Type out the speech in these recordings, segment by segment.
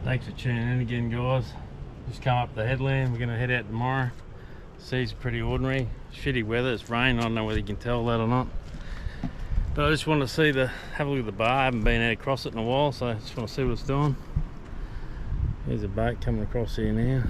Thanks for tuning in again, guys. Just come up the headland. We're going to head out tomorrow. Sea's pretty ordinary. Shitty weather. It's rain. I don't know whether you can tell that or not. But I just want to have a look at the bar. I haven't been out across it in a while, so I just want to see what it's doing. There's a boat coming across here now.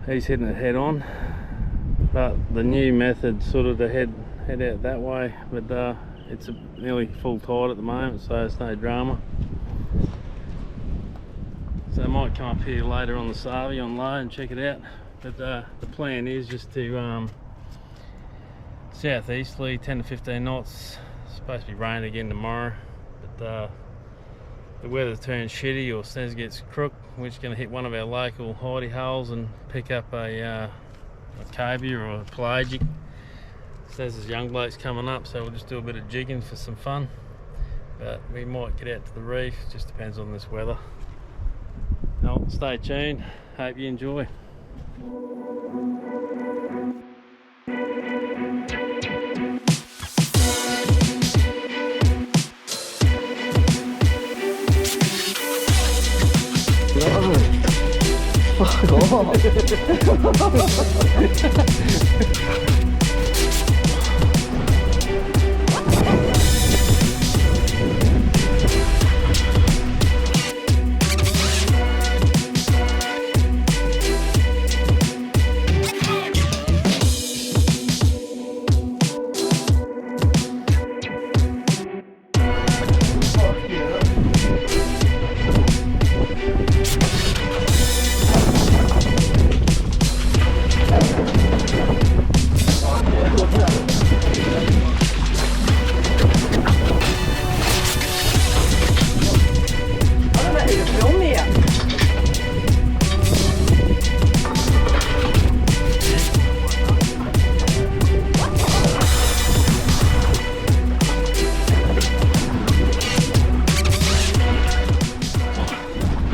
He's heading it head on. But the new method sort of to head out that way. But it's nearly full tide at the moment, so it's no drama. So I might come up here later on the Savi on low and check it out. But the plan is just to southeasterly, 10 to 15 knots. It's supposed to be raining again tomorrow, but the weather turns shitty or Snez gets crook. We're just going to hit one of our local hidey holes and pick up a cobia or a pelagic. Snez's young bloke's coming up, so we'll just do a bit of jigging for some fun. But we might get out to the reef, just depends on this weather. No, stay tuned, hope you enjoy. Fuck off.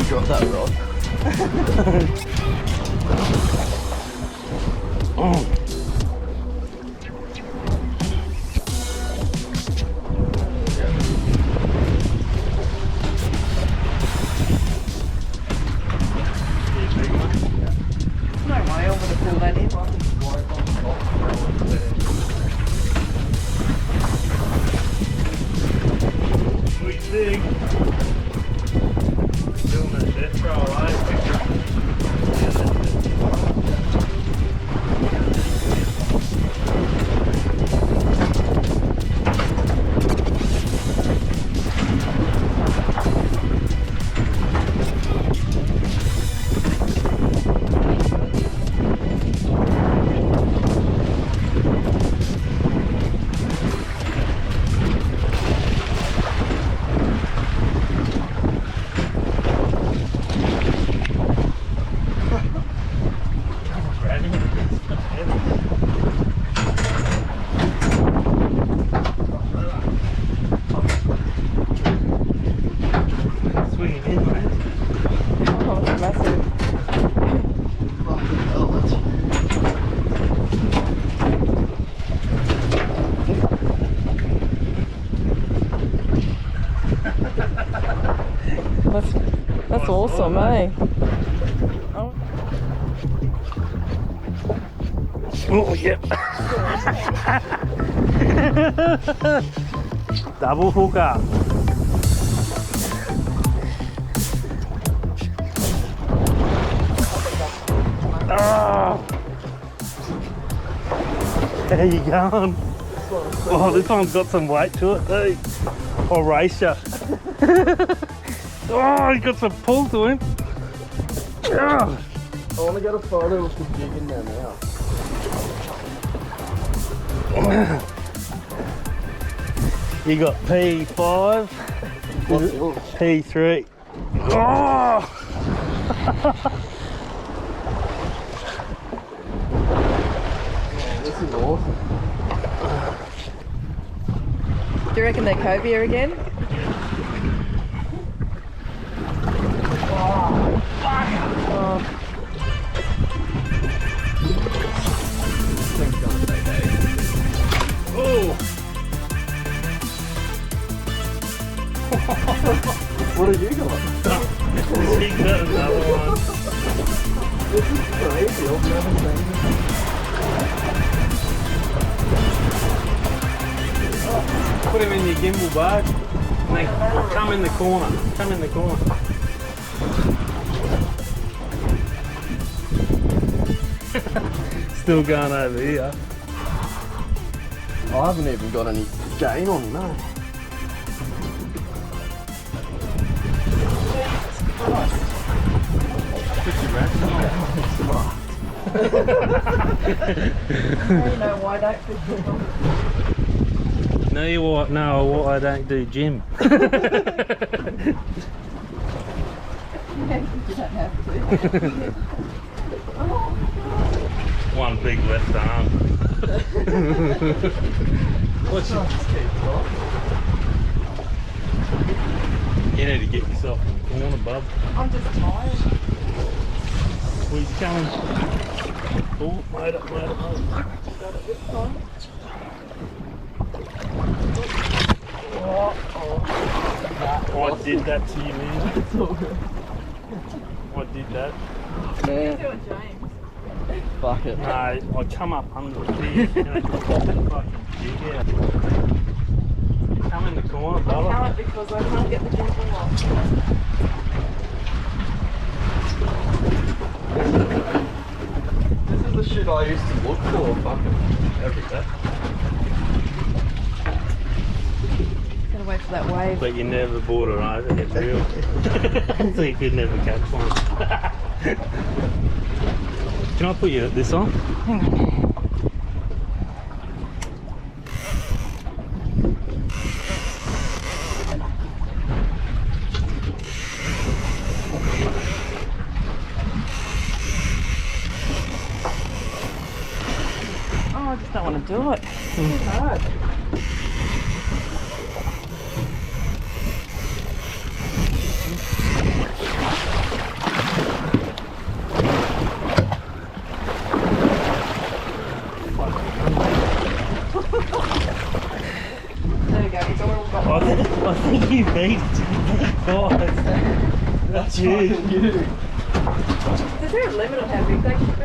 Drop that rod. Oh. No way, I'm going to pull that in. Sweet thing. Doing that death throw swinging in, mate. Oh, it's massive. That's awesome, eh? Oh. Oh, yep. Double hooker. Oh. How you going? Oh, this one's got some weight to it, too. I'll race ya. Oh, he got some pull to him. Oh. I want to get a photo of the jig in there now. You got P5, P3. Oh! This is awesome. Do you reckon they're cobia again? Oh! What have you got? He got another one. This is crazy. I've never seen this. Put him in your gimbal bag. And then come in the corner. Come in the corner. Still going over here. I haven't even got any gain on him, eh? No, why don't fish with them? No, you what? No, what I don't do gym. You don't have to. One big left arm. What's your... You need to get yourself in the corner, bub. I'm just tired. Where's he coming? Oh, made it, made it, made it. Got it this time. What did that to you, man? What did that? Man, Doing James. fuck it. No, I come up under the fish and I just pop it fucking jig out. Come in the corner, I brother. can't because I can't get the gimbal off. This is the shit I used to look for fucking every day. Gotta wait for that wave. But you never bought it over, it's real. So you could never catch one. Can I put you this on? Hang on. Oh, I just don't want to do it. It's too hard. There we go, it's all got I think you beat guys. That's you. Is there a limit on how big they should be?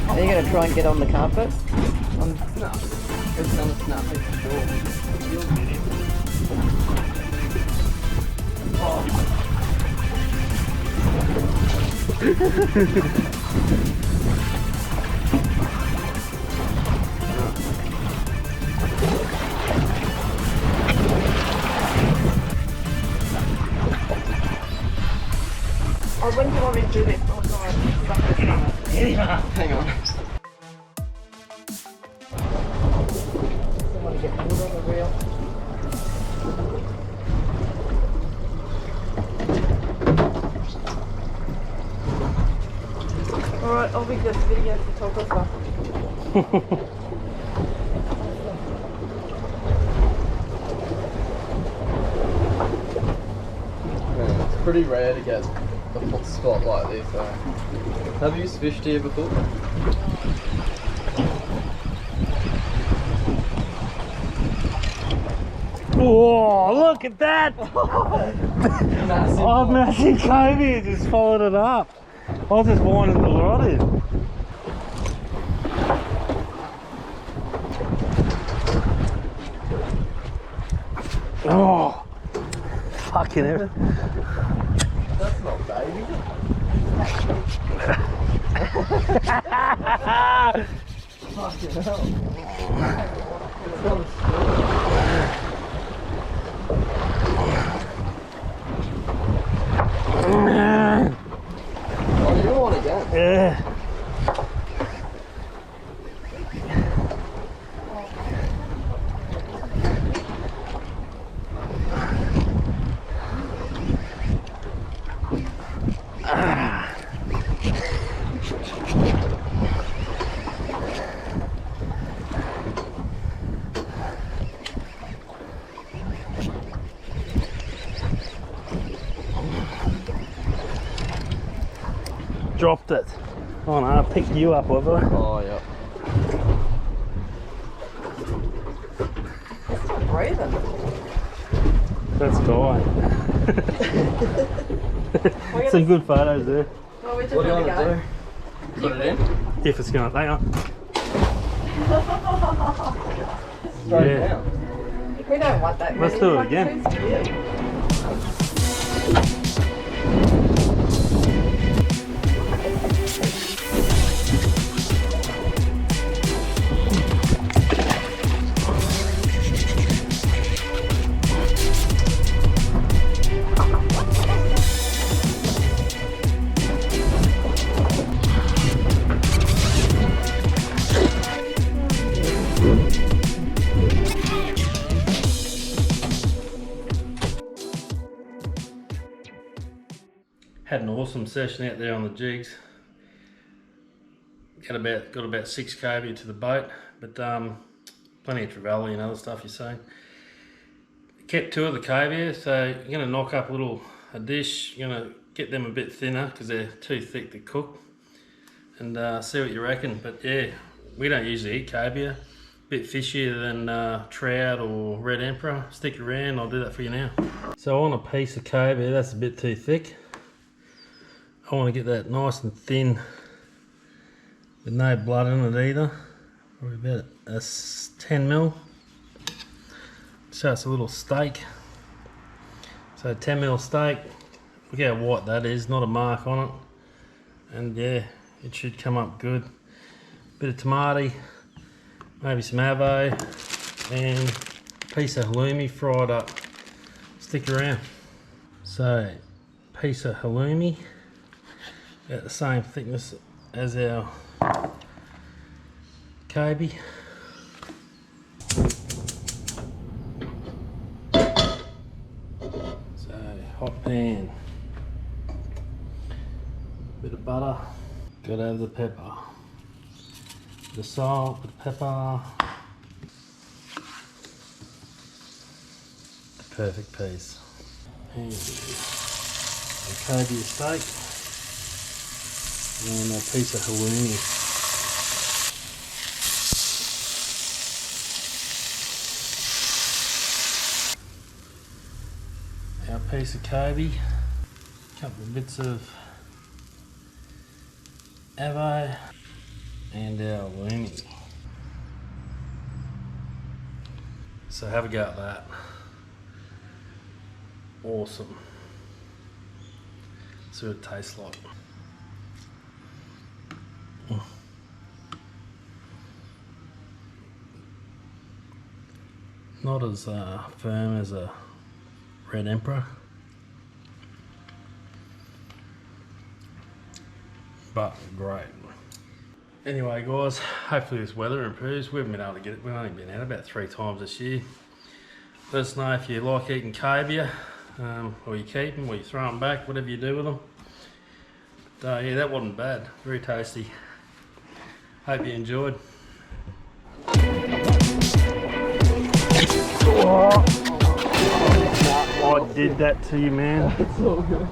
Are you going to try and get on the carpet? No, it's gonna snap it for sure. Oh, when do you want me to do this? Oh, sorry. Hang on. I want to get wood on the reel. Alright, I'll be the video photographer. Man, it's pretty rare to get a hot spot like this. Have you fished here before? Whoa, look at that! Massive. Oh, massive cobia just followed it up. I was just winding the rod in. Oh, fucking hell. That's not baby. Fucking hell. It's got a Oh, you're on again. Yeah. Dropped it. Oh no, I picked you up, have I? Oh, yeah. Breathing. That's Guy. Some good photos there. Well, we just What do you want want to to go. do? Put it in? If it's going to, hang on. Straight Yeah. down. We don't want that. Let's many. do it Like, again. too severe. Had an awesome session out there on the jigs. Got about 6 kb to the boat, but plenty of trevally and other stuff you're saying. Kept 2 of the cavia, so you're going to knock up a dish. You're going to get them a bit thinner because they're too thick to cook, and see what you reckon. But yeah, we don't usually eat cavia. A bit fishier than trout or red emperor. Stick around, I'll do that for you now. So on a piece of cavia, that's a bit too thick. I want to get that nice and thin with no blood in it either. Probably about a 10 mil. So it's a little steak. So 10 mil steak. Look how white that is, not a mark on it. And yeah, it should come up good. Bit of tomato, maybe some avo, and a piece of halloumi fried up. Stick around. So, piece of halloumi. About the same thickness as our Kobe. So hot pan, bit of butter, got over the pepper, the salt, the pepper, perfect piece, and the Kobe steak. And a piece of halloumi. Our piece of Kobe, a couple of bits of avo, and our halloumi. So have a go at that. Awesome. See what it tastes like. Not as firm as a red emperor, but great. Anyway guys, hopefully this weather improves. We haven't been able to get it, we've only been out about 3 times this year. Let us know if you like eating cavia, or you keep them, or you throw them back, whatever you do with them. But yeah, that wasn't bad, very tasty. Hope you enjoyed. Oh, I did that to you, man. It's all good.